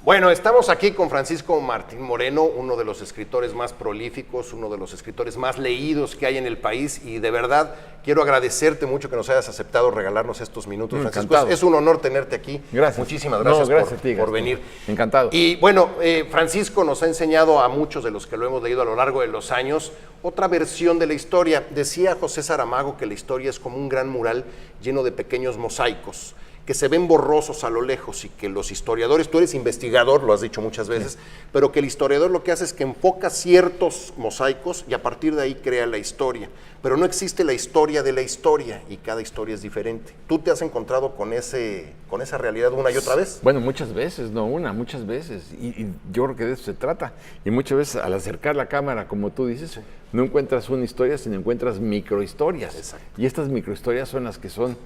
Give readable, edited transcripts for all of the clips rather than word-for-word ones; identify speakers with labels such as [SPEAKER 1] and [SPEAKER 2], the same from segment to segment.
[SPEAKER 1] Bueno, estamos aquí con Francisco Martín Moreno, uno de los escritores más prolíficos, uno de los escritores más leídos que hay en el país, y de verdad quiero agradecerte mucho que nos hayas aceptado regalarnos estos minutos, Francisco.
[SPEAKER 2] Encantado.
[SPEAKER 1] Es un honor tenerte aquí.
[SPEAKER 2] Gracias.
[SPEAKER 1] Muchísimas gracias,
[SPEAKER 2] gracias a ti,
[SPEAKER 1] por venir.
[SPEAKER 2] Encantado.
[SPEAKER 1] Y bueno, Francisco nos ha enseñado a muchos de los que lo hemos leído a lo largo de los años otra versión de la historia. Decía José Saramago que la historia es como un gran mural lleno de pequeños mosaicos que se ven borrosos a lo lejos y que los historiadores, tú eres investigador, lo has dicho muchas veces, sí, pero que el historiador lo que hace es que enfoca ciertos mosaicos y a partir de ahí crea la historia. Pero no existe la historia de la historia y cada historia es diferente. ¿Tú te has encontrado con esa realidad una y otra vez?
[SPEAKER 2] Bueno, muchas veces, no una, muchas veces. Y yo creo que de eso se trata. Y muchas veces al acercar la cámara, como tú dices, sí, no encuentras una historia, sino encuentras microhistorias. Exacto. Y estas microhistorias son las que son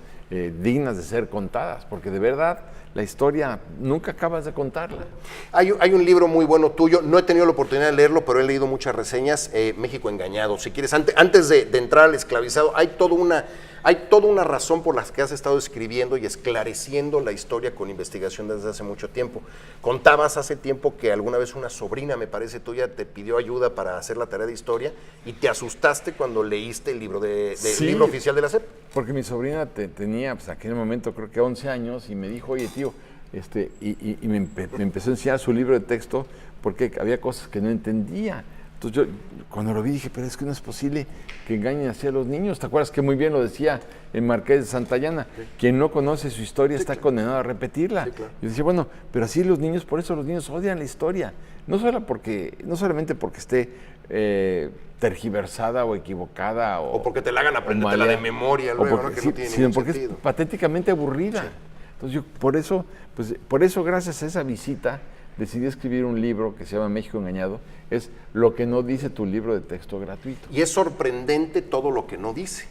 [SPEAKER 2] dignas de ser contadas, porque de verdad la historia nunca acabas de contarla.
[SPEAKER 1] Hay un libro muy bueno tuyo, no he tenido la oportunidad de leerlo, pero he leído muchas reseñas, México Engañado. Si quieres, antes de entrar al esclavizado, hay toda una razón por la que has estado escribiendo y esclareciendo la historia con investigación desde hace mucho tiempo. Contabas hace tiempo que alguna vez una sobrina, me parece tuya, te pidió ayuda para hacer la tarea de historia y te asustaste cuando leíste el libro,
[SPEAKER 2] sí,
[SPEAKER 1] libro oficial de la SEP.
[SPEAKER 2] Porque mi sobrina tenía, pues, en aquel momento creo que 11 años y me dijo, oye tío, me empezó a enseñar su libro de texto porque había cosas que no entendía. Entonces yo cuando lo vi dije, pero es que no es posible que engañen así a los niños. ¿Te acuerdas que muy bien lo decía el Marqués de Santayana? Sí. Quien no conoce su historia está condenado a repetirla. Sí, claro. Y yo decía, bueno, pero así los niños, por eso los niños odian la historia. No solamente porque esté tergiversada o equivocada. O porque te la hagan aprendértela de memoria luego, ¿no? Que sí, no tiene sino porque sentido. Es patéticamente aburrida. Sí. Entonces yo por eso gracias a esa visita decidí escribir un libro que se llama México Engañado. Es lo que no dice tu libro de texto gratuito.
[SPEAKER 1] Y es sorprendente todo lo que no dice,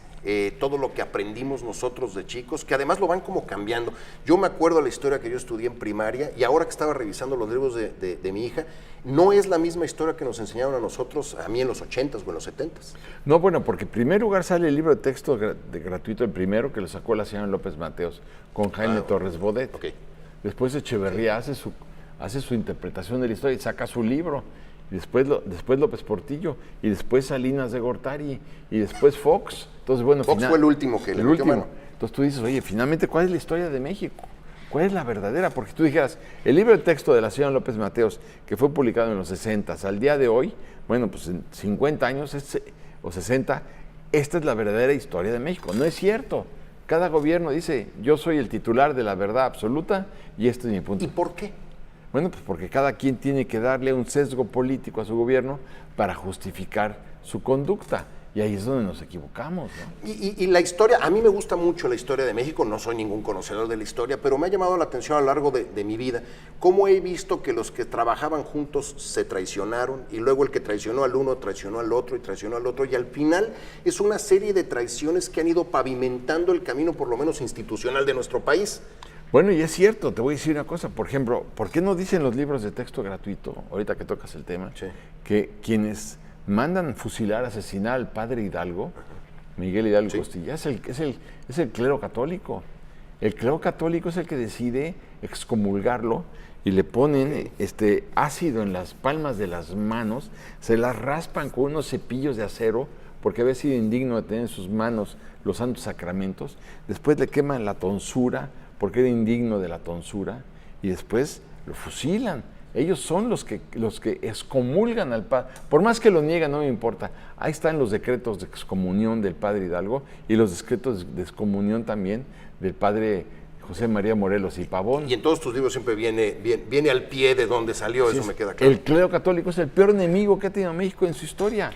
[SPEAKER 1] todo lo que aprendimos nosotros de chicos, que además lo van como cambiando. Yo me acuerdo de la historia que yo estudié en primaria y ahora que estaba revisando los libros de mi hija, no es la misma historia que nos enseñaron a nosotros, a mí en los 80s o en los 70s.
[SPEAKER 2] No, bueno, porque en primer lugar sale el libro de texto gratuito, el primero que lo sacó la señora López Mateos con Jaime Torres Bodet. Okay. Después Echeverría hace su interpretación de la historia y saca su libro. Y después López Portillo, y después Salinas de Gortari, y después Fox. Entonces, bueno,
[SPEAKER 1] Fox fue el último que le metió mano.
[SPEAKER 2] Entonces tú dices, oye, finalmente, ¿cuál es la historia de México? ¿Cuál es la verdadera? Porque tú dijeras, el libro de texto de la señora López Mateos, que fue publicado en los 60s, al día de hoy, bueno, pues en 50 años o 60, esta es la verdadera historia de México. No es cierto. Cada gobierno dice, yo soy el titular de la verdad absoluta y este es mi punto.
[SPEAKER 1] ¿Y por qué?
[SPEAKER 2] Bueno, pues porque cada quien tiene que darle un sesgo político a su gobierno para justificar su conducta. Y ahí es donde nos equivocamos, ¿no?
[SPEAKER 1] Y la historia, a mí me gusta mucho la historia de México, no soy ningún conocedor de la historia, pero me ha llamado la atención a lo largo de mi vida cómo he visto que los que trabajaban juntos se traicionaron y luego el que traicionó al uno traicionó al otro y traicionó al otro y al final es una serie de traiciones que han ido pavimentando el camino por lo menos institucional de nuestro país.
[SPEAKER 2] Bueno, y es cierto, te voy a decir una cosa, por ejemplo, ¿por qué no dicen los libros de texto gratuito, ahorita que tocas el tema, sí, que quienes mandan fusilar, asesinar al padre Hidalgo, Miguel Hidalgo sí, Costilla, es el clero católico? El clero católico es el que decide excomulgarlo y le ponen ácido en las palmas de las manos, se las raspan con unos cepillos de acero, porque había sido indigno de tener en sus manos los santos sacramentos, después le queman la tonsura, porque era indigno de la tonsura, y después lo fusilan. Ellos son los que excomulgan al padre. Por más que lo niegan, no me importa. Ahí están los decretos de excomunión del padre Hidalgo y los decretos de excomunión también del padre José María Morelos y Pavón.
[SPEAKER 1] Y en todos tus libros siempre viene al pie de donde salió, sí, eso me queda claro.
[SPEAKER 2] El clero católico es el peor enemigo que ha tenido México en su historia.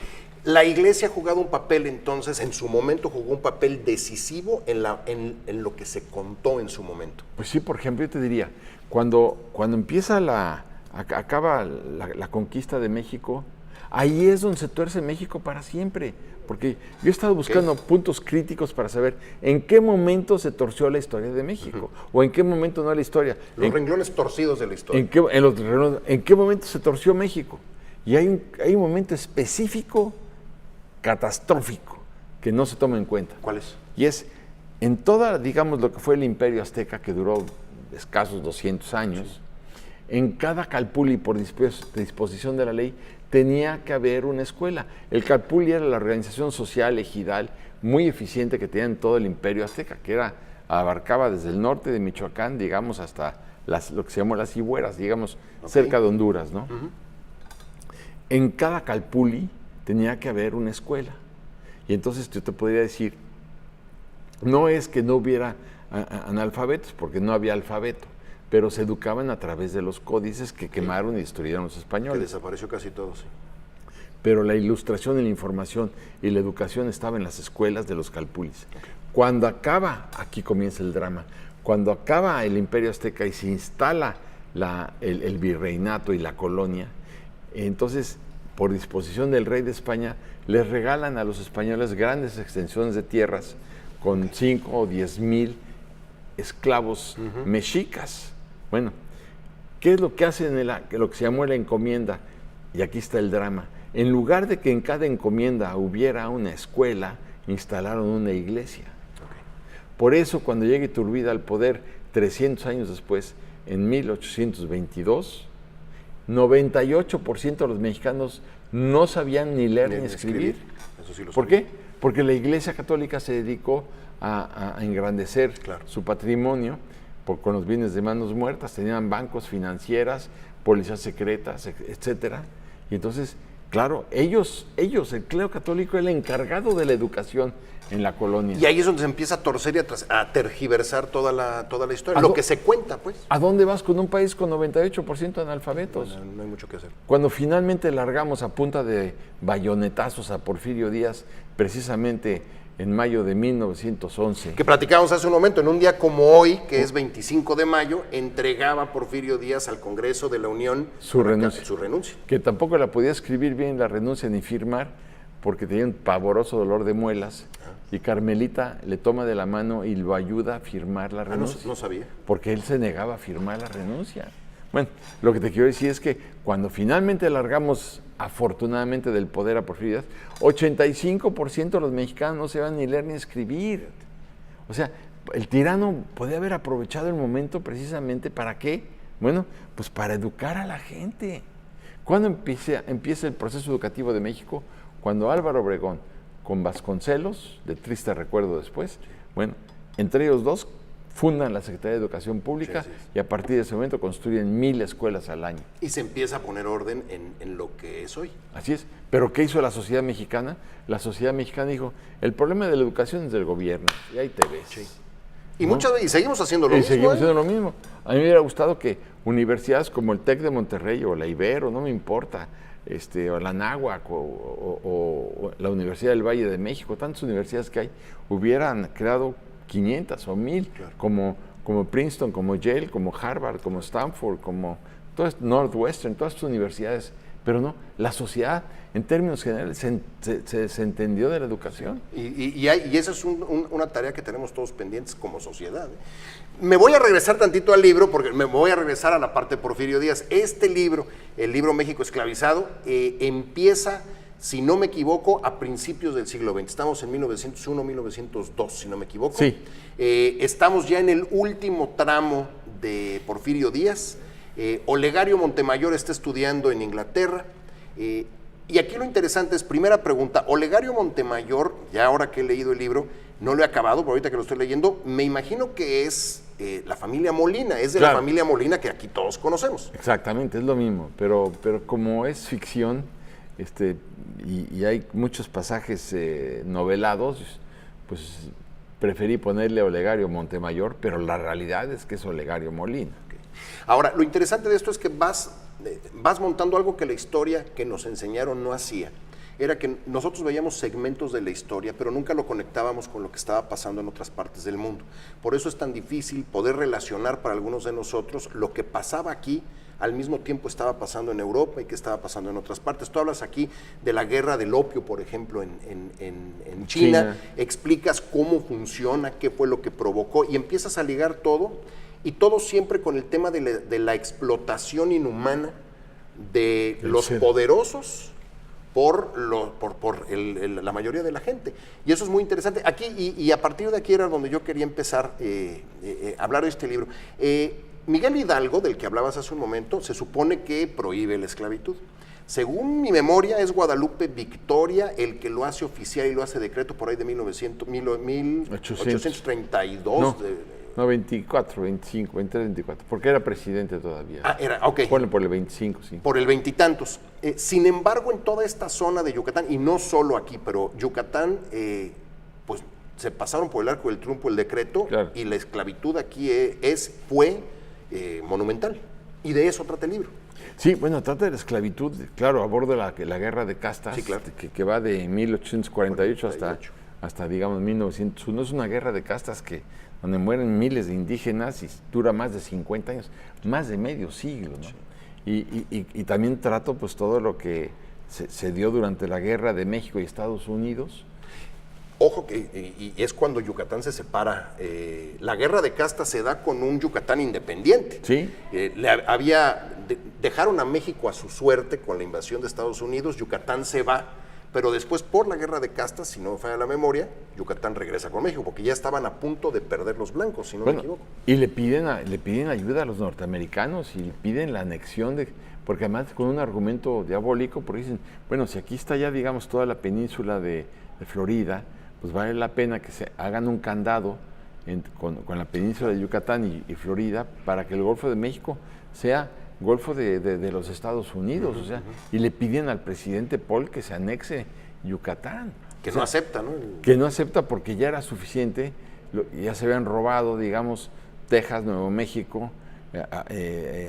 [SPEAKER 1] La Iglesia ha jugado un papel entonces, en su momento jugó un papel decisivo en lo que se contó en su momento.
[SPEAKER 2] Pues sí, por ejemplo, yo te diría, cuando empieza acaba la conquista de México, ahí es donde se tuerce México para siempre, porque yo he estado buscando puntos críticos para saber en qué momento se torció la historia de México, o en qué momento no la historia.
[SPEAKER 1] Los renglones torcidos de la historia.
[SPEAKER 2] ¿En qué momento se torció México? Y hay un momento específico, catastrófico, que no se toma en cuenta.
[SPEAKER 1] ¿Cuál es?
[SPEAKER 2] Y es en toda, digamos, lo que fue el Imperio Azteca, que duró escasos 200 años, en cada calpulli, por disposición de la ley, tenía que haber una escuela. El calpulli era la organización social ejidal muy eficiente que tenía en todo el imperio azteca, que abarcaba desde el norte de Michoacán, digamos, hasta lo que se llamó las Cibueras, digamos, cerca de Honduras, ¿no? En cada calpulli tenía que haber una escuela. Y entonces yo te podría decir, no es que no hubiera analfabetos, porque no había alfabeto, pero se educaban a través de los códices que quemaron y destruyeron los españoles.
[SPEAKER 1] Que desapareció casi todo, sí.
[SPEAKER 2] Pero la ilustración y la información y la educación estaba en las escuelas de los calpullis. Cuando acaba, aquí comienza el drama, cuando acaba el imperio azteca y se instala el virreinato y la colonia, entonces, por disposición del rey de España, les regalan a los españoles grandes extensiones de tierras con 5 o 10 mil esclavos mexicas. Bueno, ¿qué es lo que hacen lo que se llamó la encomienda? Y aquí está el drama. En lugar de que en cada encomienda hubiera una escuela, instalaron una iglesia. Por eso, cuando llega Iturbide al poder, 300 años después, en 1822, 98% de los mexicanos no sabían ni leer ni escribir.
[SPEAKER 1] Eso sí lo
[SPEAKER 2] ¿Por qué? Porque la Iglesia Católica se dedicó a engrandecer su patrimonio con los bienes de manos muertas. Tenían bancos, financieras, policías secretas, etcétera. Y entonces, claro, ellos, el clero católico, era el encargado de la educación en la colonia.
[SPEAKER 1] Y ahí es donde se empieza a torcer y a tergiversar toda la historia, lo que se cuenta, pues.
[SPEAKER 2] ¿A dónde vas con un país con 98% de analfabetos?
[SPEAKER 1] No hay mucho que hacer.
[SPEAKER 2] Cuando finalmente largamos a punta de bayonetazos a Porfirio Díaz, precisamente en mayo de 1911.
[SPEAKER 1] Que platicábamos hace un momento, en un día como hoy, que es 25 de mayo, entregaba Porfirio Díaz al Congreso de la Unión
[SPEAKER 2] su renuncia.
[SPEAKER 1] Que
[SPEAKER 2] tampoco la podía escribir bien la renuncia ni firmar, porque tenía un pavoroso dolor de muelas. Y Carmelita le toma de la mano y lo ayuda a firmar la renuncia.
[SPEAKER 1] No sabía.
[SPEAKER 2] Porque él se negaba a firmar la renuncia. Bueno, lo que te quiero decir es que cuando finalmente largamos, afortunadamente, del poder a Porfirio Díaz, 85% de los mexicanos no sabían ni leer ni escribir. O sea, el tirano podía haber aprovechado el momento precisamente ¿para qué? Bueno, pues para educar a la gente. ¿Cuándo empieza el proceso educativo de México? Cuando Álvaro Obregón, con Vasconcelos, de triste recuerdo después, bueno, entre ellos dos fundan la Secretaría de Educación Pública y a partir de ese momento construyen 1000 escuelas al año.
[SPEAKER 1] Y se empieza a poner orden en lo que es hoy.
[SPEAKER 2] Así es. ¿Pero qué hizo la sociedad mexicana? La sociedad mexicana dijo, el problema de la educación es del gobierno, y ahí te ves. Sí.
[SPEAKER 1] Y muchas veces, y seguimos haciendo lo mismo.
[SPEAKER 2] Seguimos haciendo lo mismo. A mí me hubiera gustado que universidades como el TEC de Monterrey o la Ibero, no me importa, o la Anáhuac o la Universidad del Valle de México, tantas universidades que hay, hubieran creado 500 o 1000, como Princeton, como Yale, como Harvard, como Stanford, como Northwestern, todas estas universidades. Pero no, la sociedad, en términos generales, se desentendió de la educación.
[SPEAKER 1] Y esa es una tarea que tenemos todos pendientes como sociedad. Me voy a regresar tantito al libro, porque me voy a regresar a la parte de Porfirio Díaz. Este libro, el libro México Esclavizado, empieza, si no me equivoco, a principios del siglo XX. Estamos en 1901, 1902, si no me equivoco.
[SPEAKER 2] Sí.
[SPEAKER 1] Estamos ya en el último tramo de Porfirio Díaz. Olegario Montemayor está estudiando en Inglaterra. Y aquí lo interesante es, primera pregunta, Olegario Montemayor, ya ahora que he leído el libro, no lo he acabado, pero ahorita que lo estoy leyendo, me imagino que es la familia Molina, es de la familia Molina que aquí todos conocemos.
[SPEAKER 2] Exactamente, es lo mismo, pero como es ficción, y hay muchos pasajes novelados, pues preferí ponerle Olegario Montemayor, pero la realidad es que es Olegario Molina.
[SPEAKER 1] Okay. Ahora, lo interesante de esto es que vas montando algo que la historia que nos enseñaron no hacía. Era que nosotros veíamos segmentos de la historia, pero nunca lo conectábamos con lo que estaba pasando en otras partes del mundo. Por eso es tan difícil poder relacionar para algunos de nosotros lo que pasaba aquí, al mismo tiempo estaba pasando en Europa y que estaba pasando en otras partes. Tú hablas aquí de la guerra del opio, por ejemplo, en China, explicas cómo funciona, qué fue lo que provocó, y empiezas a ligar todo, y todo siempre con el tema de la explotación inhumana de los poderosos por la mayoría de la gente. Y eso es muy interesante. Aquí, y a partir de aquí era donde yo quería empezar a hablar de este libro. Miguel Hidalgo, del que hablabas hace un momento, se supone que prohíbe la esclavitud. Según mi memoria, es Guadalupe Victoria el que lo hace oficial y lo hace decreto por ahí de 1832.
[SPEAKER 2] No, no, 24, 25, 23, 24, porque era presidente todavía.
[SPEAKER 1] Ok.
[SPEAKER 2] Ponle por el 25, sí.
[SPEAKER 1] Por el veintitantos. Sin embargo, en toda esta zona de Yucatán, y no solo aquí, pero Yucatán, pues se pasaron por el arco del triunfo el decreto, claro, y la esclavitud aquí fue monumental. Y de eso trata el libro.
[SPEAKER 2] Sí, bueno, trata de la esclavitud, claro, aborda la guerra de castas,
[SPEAKER 1] sí, claro,
[SPEAKER 2] que va de 1848 hasta, digamos, 1901. Es una guerra de castas donde mueren miles de indígenas y dura más de 50 años, más de medio siglo, ¿no? Sí. Y también trato pues todo lo que se dio durante la guerra de México y Estados Unidos.
[SPEAKER 1] Ojo, y es cuando Yucatán se separa. La guerra de castas se da con un Yucatán independiente.
[SPEAKER 2] Sí.
[SPEAKER 1] Dejaron a México a su suerte con la invasión de Estados Unidos, Yucatán se va, pero después por la guerra de castas, si no me falla la memoria, Yucatán regresa con México, porque ya estaban a punto de perder los blancos, si no me equivoco.
[SPEAKER 2] Y le piden ayuda a los norteamericanos y piden la anexión porque además con un argumento diabólico, porque dicen, bueno, si aquí está ya, digamos, toda la península de Florida, pues vale la pena que se hagan un candado con la península de Yucatán y Florida para que el Golfo de México sea Golfo de los Estados Unidos, o sea, y le piden al presidente Paul que se anexe Yucatán.
[SPEAKER 1] Que no acepta, ¿no?
[SPEAKER 2] Que no acepta porque ya era suficiente, ya se habían robado, digamos, Texas, Nuevo México,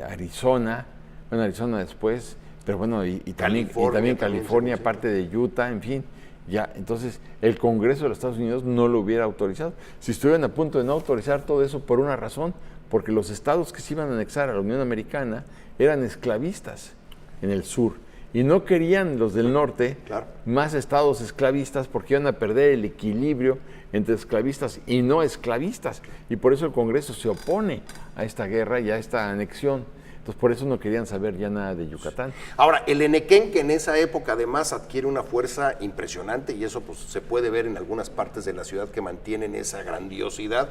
[SPEAKER 2] Arizona, bueno, Arizona después, pero bueno, y también California, parte de Utah, en fin. Ya, entonces el Congreso de los Estados Unidos no lo hubiera autorizado. Si estuvieran a punto de no autorizar todo eso por una razón, porque los estados que se iban a anexar a la Unión Americana eran esclavistas en el sur y no querían los del norte, claro, más estados esclavistas porque iban a perder el equilibrio entre esclavistas y no esclavistas, y por eso el Congreso se opone a esta guerra y a esta anexión. Entonces, por eso no querían saber ya nada de Yucatán.
[SPEAKER 1] Ahora, el Enequén, que en esa época además adquiere una fuerza impresionante, y eso pues se puede ver en algunas partes de la ciudad que mantienen esa grandiosidad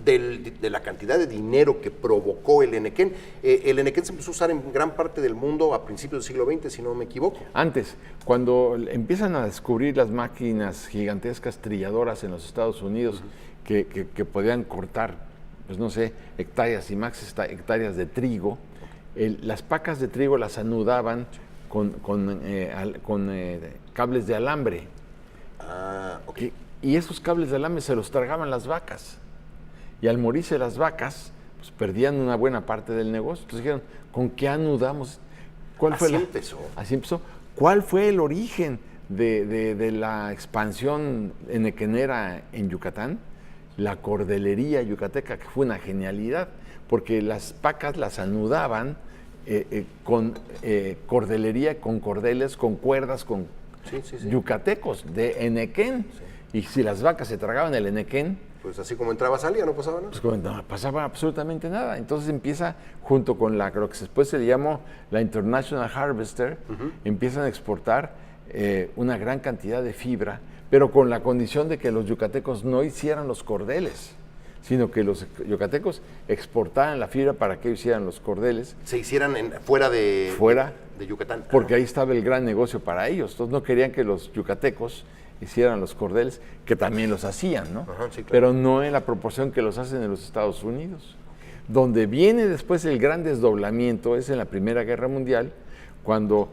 [SPEAKER 1] de la cantidad de dinero que provocó el Enequén. El Enequén se empezó a usar en gran parte del mundo a principios del siglo XX, si no me equivoco.
[SPEAKER 2] Antes, cuando empiezan a descubrir las máquinas gigantescas trilladoras en los Estados Unidos, que podían cortar, pues no sé, hectáreas y más hectáreas de trigo, las pacas de trigo las anudaban con cables de alambre.
[SPEAKER 1] Okay.
[SPEAKER 2] Y esos cables de alambre se los tragaban las vacas. Y al morirse las vacas, pues perdían una buena parte del negocio. Entonces dijeron, ¿con qué anudamos? Así empezó. ¿Cuál fue el origen de la expansión enequenera en Yucatán? La cordelería yucateca, que fue una genialidad, porque las pacas las anudaban con cordelería, con cordeles, con cuerdas, con yucatecos de enequén. Sí. Y si las vacas se tragaban el enequén,
[SPEAKER 1] pues así como entraba, salía, no pasaba nada.
[SPEAKER 2] Pues no pasaba absolutamente nada. Entonces empieza, junto con lo que después se le llamó la International Harvester, empiezan a exportar una gran cantidad de fibra, pero con la condición de que los yucatecos no hicieran los cordeles, sino que los yucatecos exportaran la fibra para que ellos hicieran los cordeles.
[SPEAKER 1] Se hicieran fuera de Yucatán.
[SPEAKER 2] Porque ahí estaba el gran negocio para ellos. Entonces no querían que los yucatecos hicieran los cordeles, que también los hacían, ¿no?
[SPEAKER 1] Ajá, sí, claro.
[SPEAKER 2] Pero no en la proporción que los hacen en los Estados Unidos. Donde viene después el gran desdoblamiento es en la Primera Guerra Mundial, cuando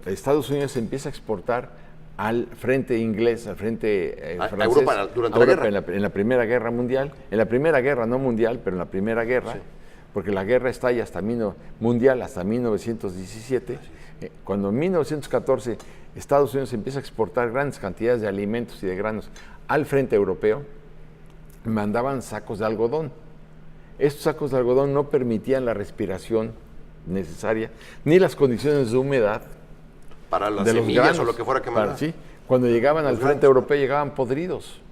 [SPEAKER 2] Estados Unidos empieza a exportar al frente inglés, al frente francés,
[SPEAKER 1] Europa durante la guerra.
[SPEAKER 2] En la Primera Guerra Mundial, en la Primera Guerra, no mundial, pero en la Primera Guerra, sí, porque la guerra estalla hasta 1917, cuando en 1914 Estados Unidos empieza a exportar grandes cantidades de alimentos y de granos al frente europeo, mandaban sacos de algodón. Estos sacos de algodón no permitían la respiración necesaria, ni las condiciones de humedad
[SPEAKER 1] para las
[SPEAKER 2] de los
[SPEAKER 1] semillas
[SPEAKER 2] granos,
[SPEAKER 1] o lo que fuera que mandaban.
[SPEAKER 2] Sí, cuando llegaban al frente europeo llegaban podridos,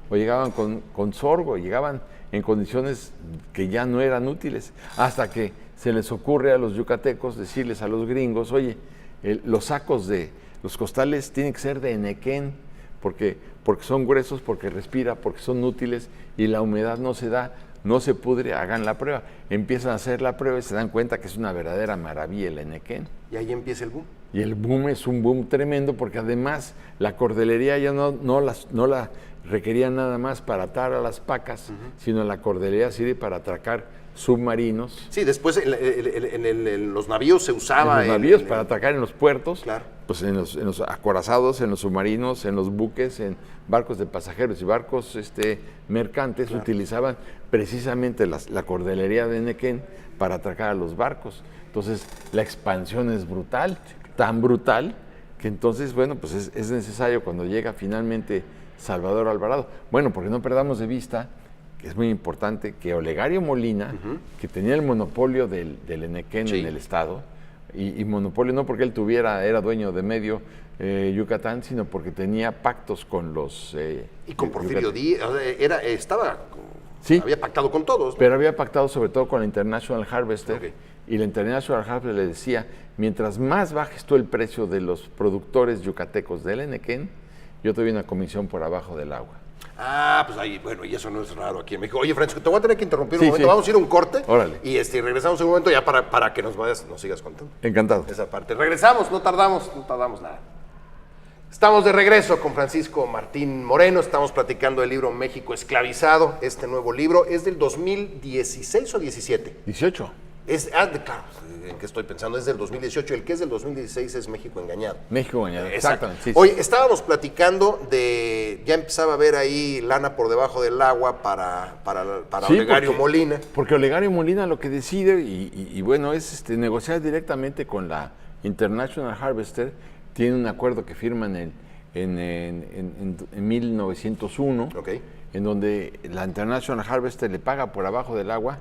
[SPEAKER 2] o llegaban con sorgo, llegaban en condiciones que ya no eran útiles, hasta que se les ocurre a los yucatecos decirles a los gringos, oye, los costales tienen que ser de enequén, porque son gruesos, porque respira, porque son útiles y la humedad no se da no se pudre, hagan la prueba. Empiezan a hacer la prueba y se dan cuenta que es una verdadera maravilla el henequén.
[SPEAKER 1] Y ahí empieza el boom.
[SPEAKER 2] Y el boom es un boom tremendo porque además la cordelería ya no la requería nada más para atar a las pacas, sino la cordelería sirve para atracar submarinos.
[SPEAKER 1] Sí, después en los navíos se usaba.
[SPEAKER 2] En los navíos para atracar en los puertos,
[SPEAKER 1] claro.
[SPEAKER 2] Pues en los acorazados, en los submarinos, en los buques, en barcos de pasajeros y barcos mercantes, claro, utilizaban precisamente la cordelería de henequén para atracar a los barcos. Entonces la expansión es brutal, tan brutal, que entonces, bueno, pues es necesario cuando llega finalmente Salvador Alvarado. Bueno, porque no perdamos de vista que es muy importante que Olegario Molina, que tenía el monopolio del henequén en el estado, y monopolio no porque él era dueño de medio Yucatán, sino porque tenía pactos con los...
[SPEAKER 1] y con Porfirio Díaz, había pactado con todos, ¿no?
[SPEAKER 2] Pero había pactado sobre todo con la International Harvester, y la International Harvester le decía, mientras más bajes tú el precio de los productores yucatecos del henequén, yo te doy una comisión por abajo del agua.
[SPEAKER 1] Ah, pues ahí, bueno, y eso no es raro aquí en México. Oye, Francisco, te voy a tener que interrumpir un momento. Vamos a ir a un corte.
[SPEAKER 2] Órale.
[SPEAKER 1] Y regresamos en un momento ya para que nos sigas contando.
[SPEAKER 2] Encantado.
[SPEAKER 1] Esa parte. Regresamos, no tardamos nada. Estamos de regreso con Francisco Martín Moreno. Estamos platicando del libro México Esclavizado. Este nuevo libro es del 2016 o 17.
[SPEAKER 2] 18.
[SPEAKER 1] Claro, ¿en qué estoy pensando? Es del 2018. El que es del 2016 es México Engañado.
[SPEAKER 2] México Engañado, exactamente. Sí,
[SPEAKER 1] Hoy estábamos platicando ya empezaba a ver ahí lana por debajo del agua para Olegario Molina.
[SPEAKER 2] Porque Olegario Molina lo que decide, y bueno, es negociar directamente con la International Harvester. Tiene un acuerdo que firman en 1901, en donde la International Harvester le paga por abajo del agua,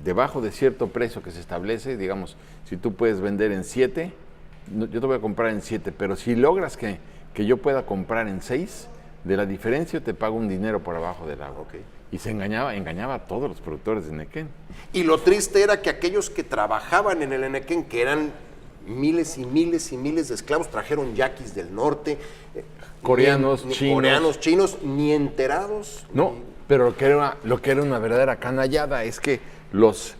[SPEAKER 2] debajo de cierto precio que se establece. Digamos, si tú puedes vender en 7, yo te voy a comprar en 7, pero si logras que yo pueda comprar en 6, de la diferencia yo te pago un dinero por abajo del agua. Y se engañaba a todos los productores de henequén.
[SPEAKER 1] Y lo triste era que aquellos que trabajaban en el henequén, que eran miles y miles y miles de esclavos, trajeron yaquis del norte,
[SPEAKER 2] coreanos,
[SPEAKER 1] chinos, ni enterados.
[SPEAKER 2] No, pero lo que era una verdadera canallada es que los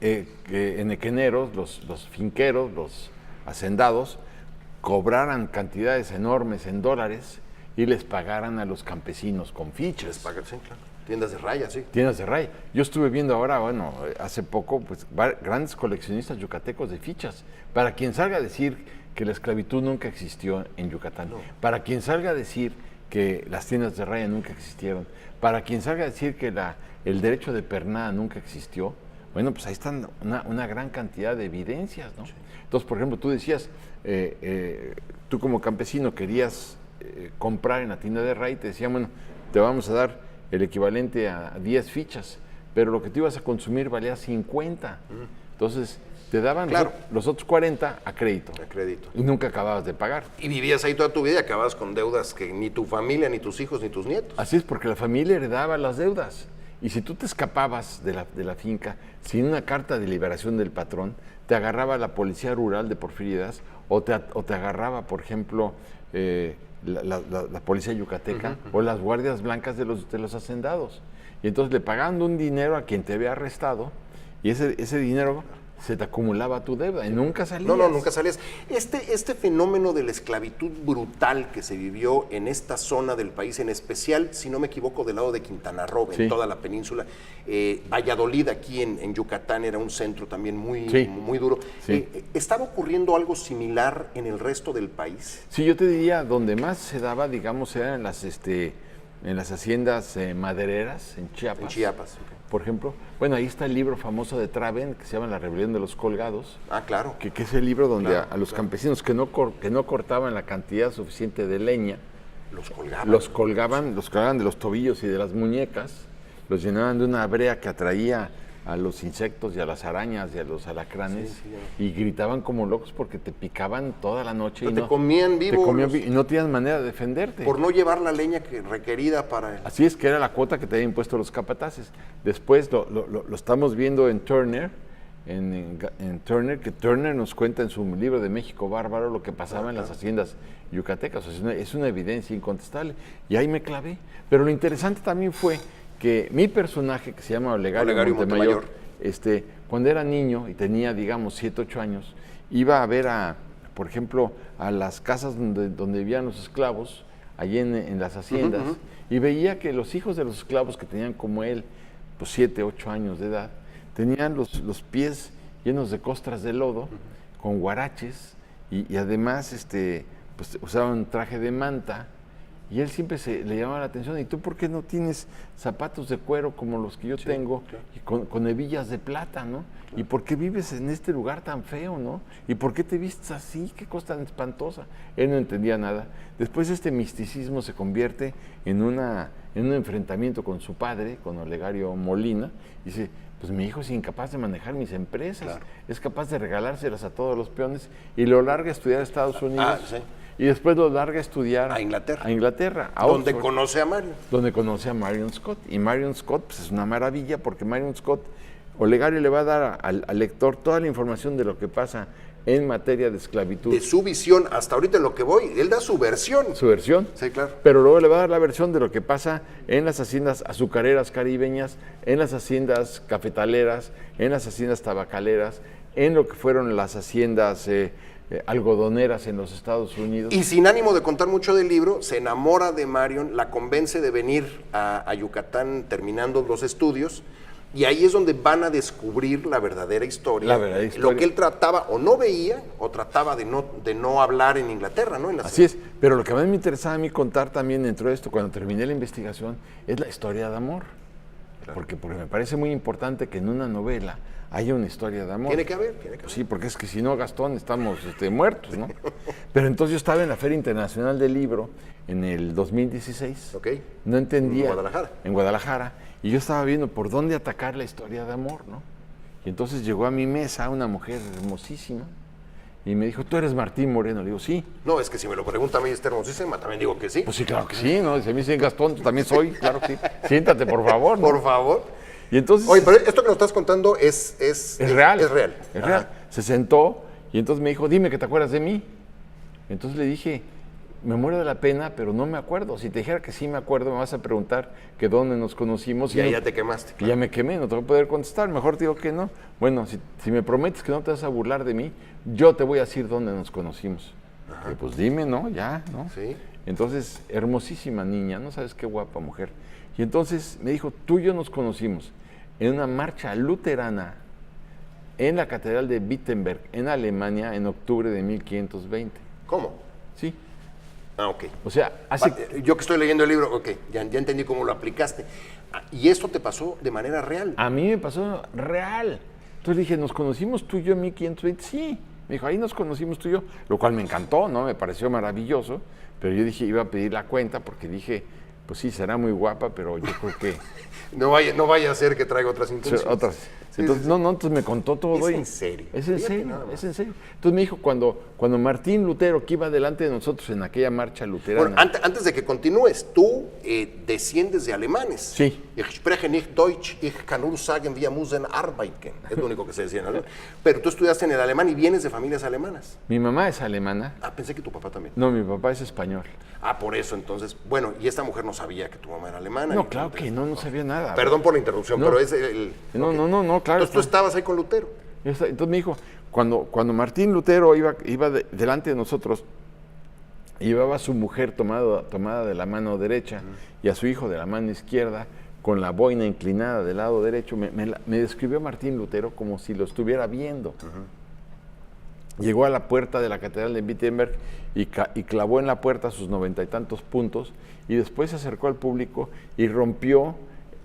[SPEAKER 2] henequeneros, los finqueros, los hacendados, cobraran cantidades enormes en dólares y les pagaran a los campesinos con fichas.
[SPEAKER 1] Sí, claro. Tiendas de raya, sí.
[SPEAKER 2] Tiendas de raya. Yo estuve viendo ahora, bueno, hace poco, pues grandes coleccionistas yucatecos de fichas. Para quien salga a decir que la esclavitud nunca existió en Yucatán, para quien salga a decir que las tiendas de raya nunca existieron, para quien salga a decir que el derecho de pernada nunca existió, bueno, pues ahí están una gran cantidad de evidencias, ¿no? Sí. Entonces, por ejemplo, tú decías, tú como campesino querías comprar en la tienda de raya y te decían, bueno, te vamos a dar el equivalente a 10 fichas, pero lo que tú ibas a consumir valía 50. Entonces, te daban los otros 40 a crédito. Y nunca acababas de pagar.
[SPEAKER 1] Y vivías ahí toda tu vida y acababas con deudas que ni tu familia, ni tus hijos, ni tus nietos.
[SPEAKER 2] Así es, porque la familia heredaba las deudas. Y si tú te escapabas de la finca sin una carta de liberación del patrón, te agarraba la policía rural de Porfirio Díaz o te agarraba, por ejemplo, la policía yucateca o las guardias blancas de los hacendados. Y entonces le pagaban un dinero a quien te había arrestado y ese dinero se te acumulaba tu deuda y nunca salías.
[SPEAKER 1] No, nunca salías. Este fenómeno de la esclavitud brutal que se vivió en esta zona del país, en especial, si no me equivoco, del lado de Quintana Roo, en toda la península, Valladolid aquí en Yucatán era un centro también muy duro.
[SPEAKER 2] Sí.
[SPEAKER 1] ¿Estaba ocurriendo algo similar en el resto del país?
[SPEAKER 2] Sí, yo te diría, donde más se daba, digamos, era en las haciendas madereras, en Chiapas. En
[SPEAKER 1] Chiapas,
[SPEAKER 2] por ejemplo. Bueno, ahí está el libro famoso de Traven, que se llama La Rebelión de los Colgados.
[SPEAKER 1] Ah, claro.
[SPEAKER 2] Que es el libro donde a los campesinos que no cortaban la cantidad suficiente de leña, los colgaban de los tobillos y de las muñecas, los llenaban de una brea que atraía a los insectos y a las arañas y a los alacranes, y gritaban como locos porque te picaban toda la noche.
[SPEAKER 1] Te comían vivo.
[SPEAKER 2] Y no tenías manera de defenderte.
[SPEAKER 1] Por no llevar la leña requerida para...
[SPEAKER 2] Así es, que era la cuota que te habían impuesto los capataces. Después lo estamos viendo en Turner, en Turner, que Turner nos cuenta en su libro de México Bárbaro lo que pasaba en las haciendas yucatecas. O sea, es una evidencia incontestable. Y ahí me clavé. Pero lo interesante también fue que mi personaje, que se llama Olegario Montemayor, cuando era niño y tenía, digamos, 7, 8 años, iba a ver, por ejemplo, a las casas donde vivían los esclavos, allí en las haciendas, y veía que los hijos de los esclavos que tenían como él, pues 7, 8 años de edad, tenían los pies llenos de costras de lodo, con guaraches, y además pues, usaban traje de manta, y él siempre le llamaba la atención. ¿Y tú por qué no tienes zapatos de cuero como los que yo tengo y con hebillas de plata, no? ¿Y por qué vives en este lugar tan feo, no? ¿Y por qué te vistes así? ¿Qué cosa tan espantosa? Él no entendía nada. Después este misticismo se convierte en un enfrentamiento con su padre, con Olegario Molina, y dice, pues mi hijo es incapaz de manejar mis empresas, es capaz de regalárselas a todos los peones, y lo larga a estudiar a Estados Unidos. Y después lo larga a estudiar
[SPEAKER 1] a Inglaterra.
[SPEAKER 2] Donde
[SPEAKER 1] Oxford, conoce a Marion.
[SPEAKER 2] Donde conoce a Marion Scott. Y Marion Scott pues, es una maravilla, porque Marion Scott, Olegario le va a dar al lector toda la información de lo que pasa en materia de esclavitud.
[SPEAKER 1] De su visión, hasta ahorita en lo que voy, él da su versión.
[SPEAKER 2] Su versión.
[SPEAKER 1] Sí, claro.
[SPEAKER 2] Pero luego le va a dar la versión de lo que pasa en las haciendas azucareras caribeñas, en las haciendas cafetaleras, en las haciendas tabacaleras, en lo que fueron las haciendas algodoneras en los Estados Unidos.
[SPEAKER 1] Y sin ánimo de contar mucho del libro, se enamora de Marion, la convence de venir a Yucatán terminando los estudios, y ahí es donde van a descubrir la verdadera historia. Lo que él trataba o no veía o trataba de no hablar en Inglaterra, ¿no?
[SPEAKER 2] Así es, pero lo que más me interesaba a mí contar también dentro de esto, cuando terminé la investigación, es la historia de amor. Claro. Porque me parece muy importante que en una novela haya una historia de amor.
[SPEAKER 1] Tiene que haber.
[SPEAKER 2] Sí, porque es que si no, Gastón, estamos muertos, ¿no? Pero entonces yo estaba en la Feria Internacional del Libro en el 2016. No entendía. En Guadalajara. Y yo estaba viendo por dónde atacar la historia de amor, ¿no? Y entonces llegó a mi mesa una mujer hermosísima y me dijo, ¿tú eres Martín Moreno? Le digo, sí.
[SPEAKER 1] No, es que si me lo pregunta a mí, está hermosísima, también digo que sí.
[SPEAKER 2] Pues sí, claro que sí, ¿no? Si a mí dicen Gastón, tú también soy, claro que sí. Siéntate, por favor, ¿no?
[SPEAKER 1] Por favor.
[SPEAKER 2] Y entonces...
[SPEAKER 1] Oye, pero esto que nos estás contando es
[SPEAKER 2] real.
[SPEAKER 1] Es real.
[SPEAKER 2] Es real. Se sentó y entonces me dijo, dime que te acuerdas de mí. Entonces le dije, me muero de la pena, pero no me acuerdo. Si te dijera que sí me acuerdo, me vas a preguntar que dónde nos conocimos.
[SPEAKER 1] Y ahí ya te quemaste.
[SPEAKER 2] Claro. Ya me quemé, no te voy a poder contestar. Mejor te digo que no. Bueno, si me prometes que no te vas a burlar de mí, yo te voy a decir dónde nos conocimos. Y pues dime, ¿no? Ya, ¿no?
[SPEAKER 1] Sí.
[SPEAKER 2] Entonces, hermosísima niña, no sabes qué guapa mujer. Y entonces me dijo, tú y yo nos conocimos en una marcha luterana en la Catedral de Wittenberg, en Alemania, en octubre de 1520.
[SPEAKER 1] ¿Cómo?
[SPEAKER 2] Sí.
[SPEAKER 1] Ah, ok.
[SPEAKER 2] O sea,
[SPEAKER 1] yo que estoy leyendo el libro, ok, ya entendí cómo lo aplicaste. ¿Y esto te pasó de manera real?
[SPEAKER 2] A mí me pasó real. Entonces dije, ¿nos conocimos tú y yo en 1520? Sí. Me dijo, ahí nos conocimos tú y yo, lo cual me encantó, ¿no? Me pareció maravilloso, pero yo dije, iba a pedir la cuenta porque dije, pues sí, será muy guapa, pero yo creo que...
[SPEAKER 1] no vaya a ser que traiga otras intenciones.
[SPEAKER 2] Entonces, entonces me contó todo.
[SPEAKER 1] Es en serio.
[SPEAKER 2] Es en serio, es en serio. Entonces me dijo, cuando Martín Lutero, que iba delante de nosotros en aquella marcha luterana...
[SPEAKER 1] Bueno, antes de que continúes, tú desciendes de alemanes.
[SPEAKER 2] Sí.
[SPEAKER 1] Ich spreche nicht Deutsch, ich kann nur sagen, wir müssen arbeiten. Es lo único que se decía en alemán. Pero tú estudiaste en el alemán y vienes de familias alemanas.
[SPEAKER 2] Mi mamá es alemana.
[SPEAKER 1] Ah, pensé que tu papá también.
[SPEAKER 2] No, mi papá es español.
[SPEAKER 1] Ah, por eso, entonces, bueno, y esta mujer no sabía que tu mamá era alemana.
[SPEAKER 2] No, claro que no sabía nada.
[SPEAKER 1] Perdón por la interrupción, pero es el...
[SPEAKER 2] No, claro.
[SPEAKER 1] Entonces tú estabas ahí con Lutero.
[SPEAKER 2] Entonces me dijo, cuando Martín Lutero iba delante de nosotros, llevaba a su mujer tomada de la mano derecha y a su hijo de la mano izquierda, con la boina inclinada del lado derecho, me describió Martín Lutero como si lo estuviera viendo. Llegó a la puerta de la Catedral de Wittenberg y clavó en la puerta sus 90 y tantos puntos, y después se acercó al público y rompió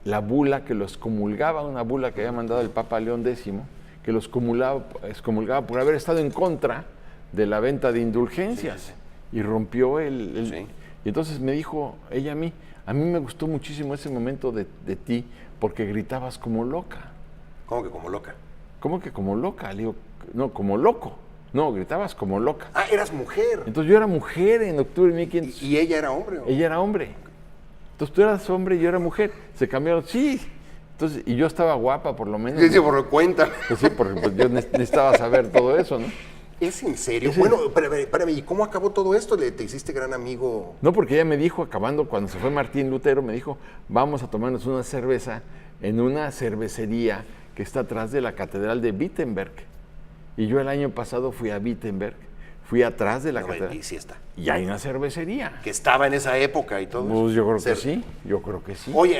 [SPEAKER 2] la bula que lo excomulgaba, una bula que había mandado el Papa León X, que lo excomulgaba por haber estado en contra de la venta de indulgencias, y rompió y entonces me dijo ella a mí me gustó muchísimo ese momento de ti, porque gritabas como loca.
[SPEAKER 1] ¿Cómo que como loca?
[SPEAKER 2] ¿Cómo que como loca? Le digo, no, como loco. No, gritabas como loca.
[SPEAKER 1] Ah, eras mujer.
[SPEAKER 2] Entonces yo era mujer en octubre de 1500.
[SPEAKER 1] ¿Y ella era hombre? ¿O?
[SPEAKER 2] Ella era hombre. Entonces tú eras hombre y yo era mujer. Se cambiaron, sí. Entonces, y yo estaba guapa por lo menos.
[SPEAKER 1] Sí, por cuenta.
[SPEAKER 2] Pues sí, porque pues, yo necesitaba saber todo eso, ¿no?
[SPEAKER 1] ¿Es en serio? Bueno, espérame, ¿y cómo acabó todo esto? ¿Te hiciste gran amigo?
[SPEAKER 2] No, porque ella me dijo, acabando, cuando se fue Martín Lutero, me dijo, vamos a tomarnos una cerveza en una cervecería que está atrás de la Catedral de Wittenberg. Y yo el año pasado fui a Wittenberg, fui atrás de la catedral.
[SPEAKER 1] Y sí está.
[SPEAKER 2] Y hay una cervecería.
[SPEAKER 1] Que estaba en esa época y todo.
[SPEAKER 2] Pues yo creo que sí, yo creo que sí.
[SPEAKER 1] Oye,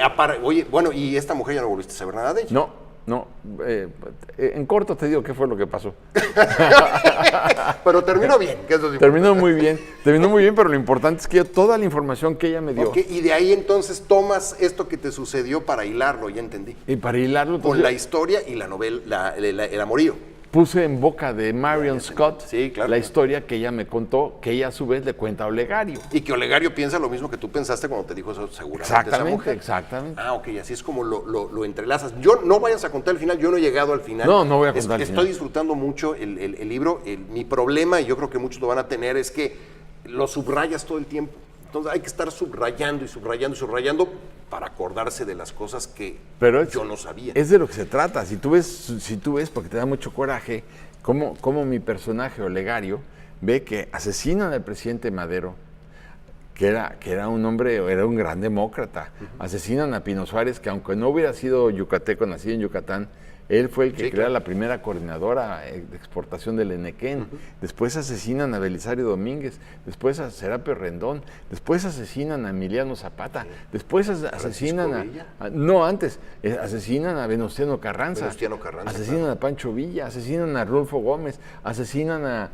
[SPEAKER 1] bueno, ¿y esta mujer ya no volviste a saber nada de ella?
[SPEAKER 2] No, en corto te digo qué fue lo que pasó.
[SPEAKER 1] Pero terminó bien, que eso es
[SPEAKER 2] terminó muy bien, pero lo importante es que toda la información que ella me dio.
[SPEAKER 1] Okay, y de ahí entonces tomas esto que te sucedió para hilarlo, ya entendí.
[SPEAKER 2] Y para hilarlo
[SPEAKER 1] con la historia y la novela, el amorío.
[SPEAKER 2] Puse en boca de Marion Scott
[SPEAKER 1] sí, claro,
[SPEAKER 2] la historia que ella me contó, que ella a su vez le cuenta a Olegario.
[SPEAKER 1] Y que Olegario piensa lo mismo que tú pensaste cuando te dijo eso, seguramente.
[SPEAKER 2] Exactamente.
[SPEAKER 1] Ah, ok, así es como lo entrelazas. Yo no vayas a contar el final, yo no he he al final.
[SPEAKER 2] No voy a contar el final.
[SPEAKER 1] Estoy disfrutando mucho el libro. Mi problema, y yo creo que muchos lo van a tener, es que lo subrayas todo el tiempo. Entonces hay que estar subrayando y subrayando y subrayando para acordarse de las cosas que yo no sabía.
[SPEAKER 2] Es de lo que se trata. Si tú ves, porque te da mucho coraje, cómo mi personaje Olegario ve que asesinan al presidente Madero, que era un hombre, era un gran demócrata. Asesinan a Pino Suárez, que aunque no hubiera sido yucateco, nacido en Yucatán, él fue el que crea la primera coordinadora de exportación del Enequén. Después asesinan a Belisario Domínguez, después a Serapio Rendón, después asesinan a Emiliano Zapata, después asesinan asesinan a Venustiano Carranza, asesinan a Pancho Villa, asesinan a Rulfo Gómez, asesinan a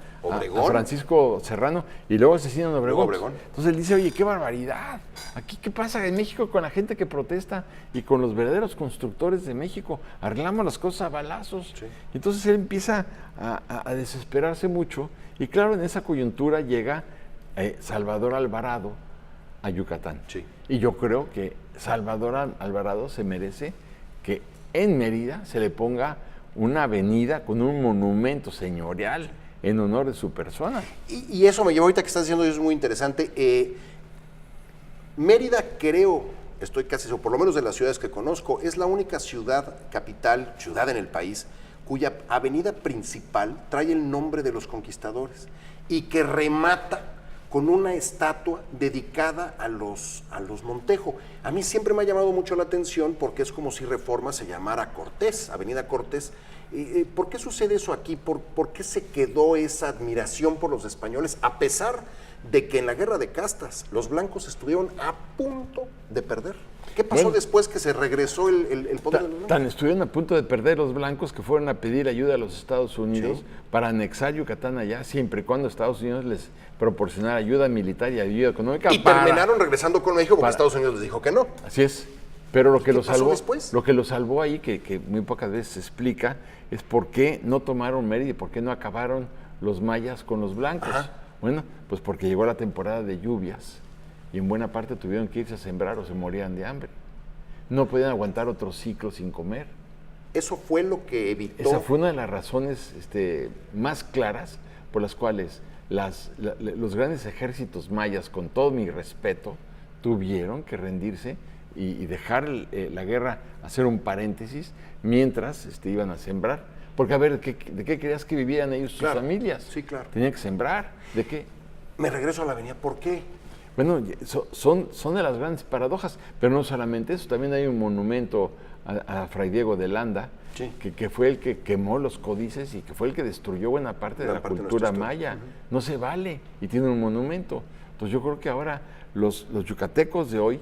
[SPEAKER 2] Francisco Serrano y luego asesinan a Obregón. Entonces él dice, oye, qué barbaridad. Aquí, ¿qué pasa en México con la gente que protesta y con los verdaderos constructores de México? Arreglamos las cosas a balazos. Sí. Entonces él empieza a desesperarse mucho y claro, en esa coyuntura llega Salvador Alvarado a Yucatán.
[SPEAKER 1] Sí.
[SPEAKER 2] Y yo creo que Salvador Alvarado se merece que en Mérida se le ponga una avenida con un monumento señorial en honor de su persona.
[SPEAKER 1] Y eso me lleva, ahorita que estás diciendo, eso es muy interesante. Mérida, estoy casi seguro, por lo menos de las ciudades que conozco, es la única ciudad en el país, cuya avenida principal trae el nombre de los conquistadores y que remata con una estatua dedicada a los Montejo. A mí siempre me ha llamado mucho la atención porque es como si Reforma se llamara Cortés, Avenida Cortés. ¿Por qué sucede eso aquí? ¿Por qué se quedó esa admiración por los españoles a pesar de que en la guerra de castas los blancos estuvieron a punto de perder? ¿Qué pasó después que se regresó el poder de los blancos?
[SPEAKER 2] Tan estuvieron a punto de perder los blancos que fueron a pedir ayuda a los Estados Unidos para anexar Yucatán allá, siempre y cuando Estados Unidos les proporcionara ayuda militar y ayuda económica.
[SPEAKER 1] Y terminaron regresando con México porque Estados Unidos les dijo que no.
[SPEAKER 2] Así es. Pero lo que lo
[SPEAKER 1] salvó
[SPEAKER 2] salvó ahí, que muy pocas veces se explica, es por qué no tomaron Mérida y por qué no acabaron los mayas con los blancos. Ajá. Bueno, pues porque llegó la temporada de lluvias y en buena parte tuvieron que irse a sembrar o se morían de hambre. No podían aguantar otro ciclo sin comer.
[SPEAKER 1] Eso fue lo que evitó.
[SPEAKER 2] Esa fue una de las razones más claras por las cuales los grandes ejércitos mayas, con todo mi respeto, tuvieron que rendirse y dejar la guerra, hacer un paréntesis, mientras iban a sembrar. Porque, a ver, ¿de qué creías que vivían ellos, sus familias?
[SPEAKER 1] Sí, claro.
[SPEAKER 2] Tenían que sembrar. ¿De qué?
[SPEAKER 1] Me regreso a la avenida. ¿Por qué?
[SPEAKER 2] Bueno, son de las grandes paradojas, pero no solamente eso, también hay un monumento a Fray Diego de Landa, que fue el que quemó los códices y que fue el que destruyó buena parte de la cultura maya. No se vale, y tiene un monumento. Entonces yo creo que ahora los yucatecos de hoy,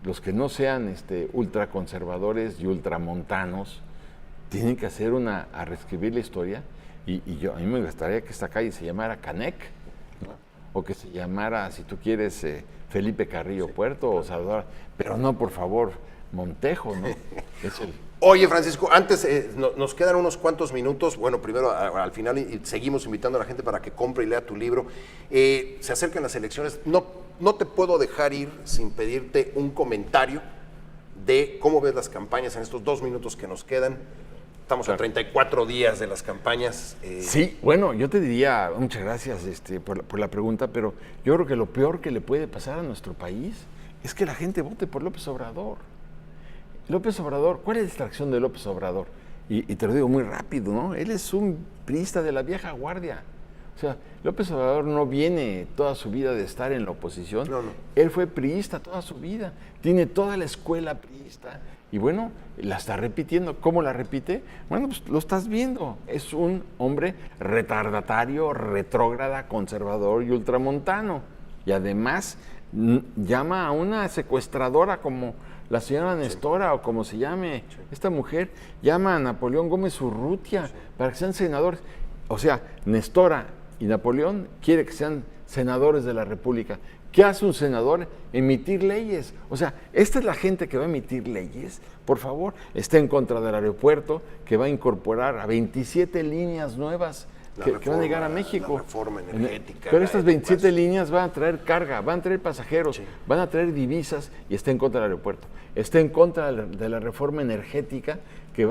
[SPEAKER 2] los que no sean ultraconservadores y ultramontanos, tienen que hacer a reescribir la historia, y a mí me gustaría que esta calle se llamara Canec, ¿no? O que se llamara, si tú quieres, Felipe Carrillo Puerto o Salvador, pero no, por favor, Montejo, ¿no?
[SPEAKER 1] Oye, Francisco, antes nos quedan unos cuantos minutos. Bueno, primero al final y seguimos invitando a la gente para que compre y lea tu libro. Se acercan las elecciones. No te puedo dejar ir sin pedirte un comentario de cómo ves las campañas en estos 2 minutos que nos quedan. Estamos a 34 días de las campañas.
[SPEAKER 2] Sí, bueno, yo te diría, muchas gracias por la pregunta, pero yo creo que lo peor que le puede pasar a nuestro país es que la gente vote por López Obrador. López Obrador, ¿cuál es la distracción de López Obrador? Y te lo digo muy rápido, ¿no? Él es un priista de la vieja guardia, O sea, López Obrador no viene toda su vida de estar en la oposición.
[SPEAKER 1] No.
[SPEAKER 2] Él fue priista toda su vida. Tiene toda la escuela priista. Y bueno, la está repitiendo. ¿Cómo la repite? Bueno, pues lo estás viendo. Es un hombre retardatario, retrógrada, conservador y ultramontano. Y además llama a una secuestradora como la señora Nestora o como se llame esta mujer, llama a Napoleón Gómez Urrutia para que sean senadores. O sea, Nestora y Napoleón quiere que sean senadores de la República. ¿Qué hace un senador? Emitir leyes. O sea, esta es la gente que va a emitir leyes. Por favor, está en contra del aeropuerto, que va a incorporar a 27 líneas nuevas que van a llegar a México.
[SPEAKER 1] La reforma energética.
[SPEAKER 2] Pero estas 27 líneas van a traer carga, van a traer pasajeros, van a traer divisas y está en contra del aeropuerto. Está en contra de la reforma energética que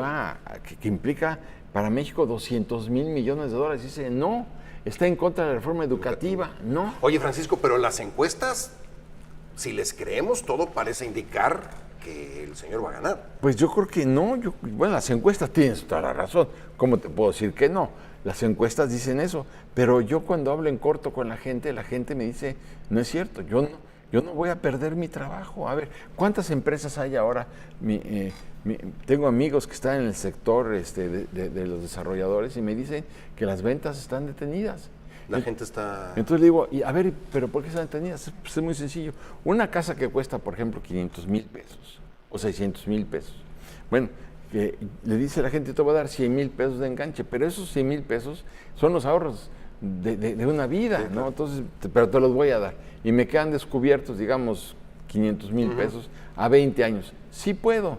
[SPEAKER 2] implica para México 200,000 millones de dólares. Dice, no. Está en contra de la reforma educativa, no.
[SPEAKER 1] Oye, Francisco, pero las encuestas, si les creemos, todo parece indicar que el señor va a ganar.
[SPEAKER 2] Pues yo creo que no. Bueno, las encuestas tienen toda la razón. ¿Cómo te puedo decir que no? Las encuestas dicen eso. Pero yo cuando hablo en corto con la gente me dice, no es cierto, yo no voy a perder mi trabajo. A ver, ¿cuántas empresas hay ahora? Tengo amigos que están en el sector de los desarrolladores y me dicen que las ventas están detenidas.
[SPEAKER 1] La gente está...
[SPEAKER 2] Entonces le digo, a ver, ¿pero por qué están detenidas? Pues es muy sencillo. Una casa que cuesta, por ejemplo, 500,000 pesos o 600,000 pesos. Bueno, le dice a la gente, te voy a dar 100,000 pesos de enganche, pero esos 100,000 pesos son los ahorros de una vida, sí, ¿no? Claro. Entonces, pero te los voy a dar. Y me quedan descubiertos, digamos, 500,000 pesos a 20 años. Sí puedo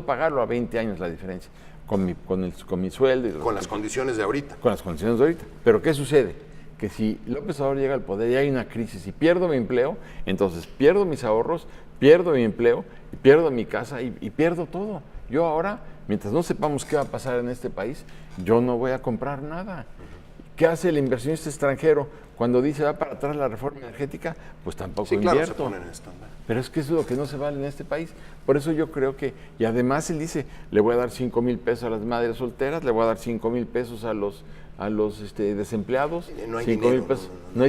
[SPEAKER 2] pagarlo a 20 años la diferencia, con mi sueldo. Y
[SPEAKER 1] con las condiciones de ahorita.
[SPEAKER 2] Con las condiciones de ahorita. Pero ¿qué sucede? Que si López Obrador llega al poder y hay una crisis y pierdo mi empleo, entonces pierdo mis ahorros, pierdo mi empleo, pierdo mi casa y pierdo todo. Yo ahora, mientras no sepamos qué va a pasar en este país, yo no voy a comprar nada. ¿Qué hace el inversionista extranjero cuando dice va para atrás la reforma energética? Pues tampoco invierto.
[SPEAKER 1] Claro, se ponen en estándar.
[SPEAKER 2] Pero es que eso es lo que no se vale en este país. Por eso yo creo que, y además él dice, le voy a dar 5,000 pesos a las madres solteras, le voy a dar 5,000 pesos a los desempleados.
[SPEAKER 1] No hay dinero.
[SPEAKER 2] Pesos. No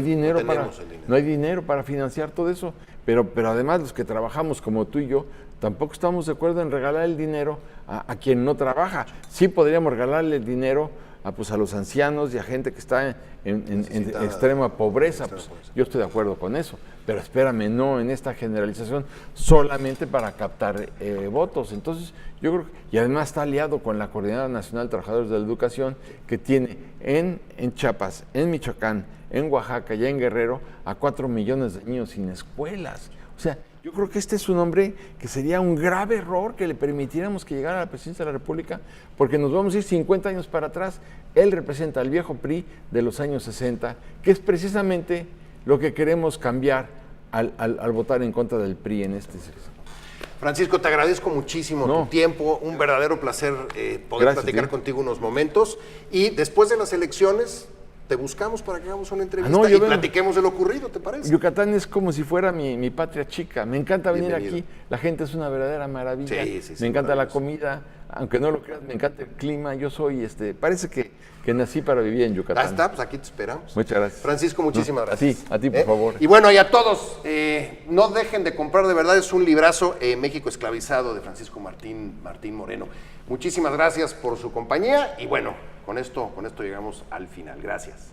[SPEAKER 2] hay dinero para financiar todo eso. Pero además los que trabajamos como tú y yo, tampoco estamos de acuerdo en regalar el dinero a quien no trabaja. Sí podríamos regalarle el dinero a los ancianos y a gente que está en extrema pobreza. Pues, yo estoy de acuerdo con eso, pero espérame, no en esta generalización solamente para captar votos. Entonces, yo creo y además está aliado con la Coordinadora Nacional de Trabajadores de la Educación, que tiene en Chiapas, en Michoacán, en Oaxaca y en Guerrero a 4 millones de niños sin escuelas. O sea, yo creo que este es un hombre que sería un grave error que le permitiéramos que llegara a la presidencia de la República, porque nos vamos a ir 50 años para atrás. Él representa al viejo PRI de los años 60, que es precisamente lo que queremos cambiar al votar en contra del PRI en este sexo.
[SPEAKER 1] Francisco, te agradezco muchísimo tu tiempo, un verdadero placer poder platicar contigo unos momentos. Y después de las elecciones, te buscamos para que hagamos una entrevista y platiquemos de lo ocurrido, ¿te parece?
[SPEAKER 2] Yucatán es como si fuera mi patria chica. Me encanta venir aquí. La gente es una verdadera maravilla. Sí, me encanta la comida. Aunque no lo creas, me encanta el clima. Yo soy, parece que nací para vivir en Yucatán.
[SPEAKER 1] Ya está, pues aquí te esperamos.
[SPEAKER 2] Muchas gracias.
[SPEAKER 1] Francisco, muchísimas gracias.
[SPEAKER 2] A ti, por favor.
[SPEAKER 1] Y bueno, y a todos, no dejen de comprar, de verdad, es un librazo, México esclavizado, de Francisco Martín Moreno. Muchísimas gracias por su compañía y bueno, con esto llegamos al final. Gracias.